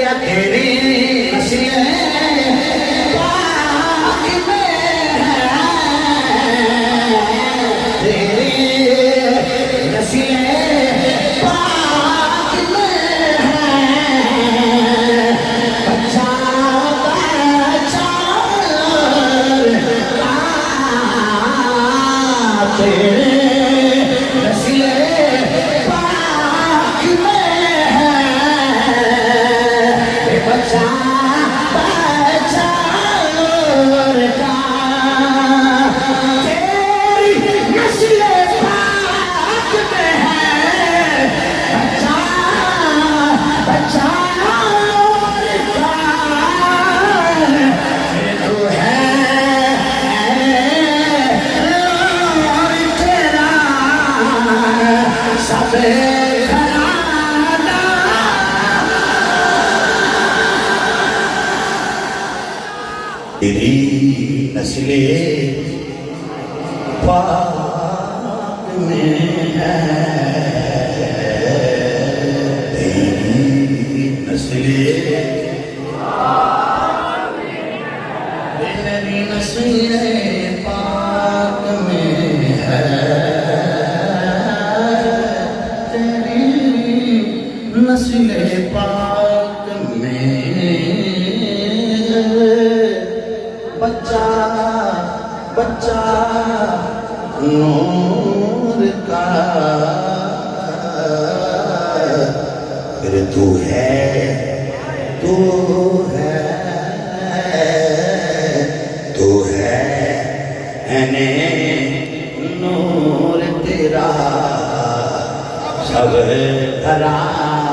تیری نسلیں پاک میں ہیں، تیری نسلیں پاک میں ہیں، بچہ بچہ لڑکا تیری نسلیں پاک میں ہیں، بچہ بچہ لڑکا تیری نسلیں پاک میں ہیں، بچہ بچہ لڑکا تو ہے اور تیرا سب گھرانہ تیری نسلیں پاک میں ہیں، تیری نسلیں تیری نسلیں پاک میں ہیں، تیری نسلیں پاک میں بچہ بچہ نور کا پھر تو ہے نور تیرا سب گھرانہ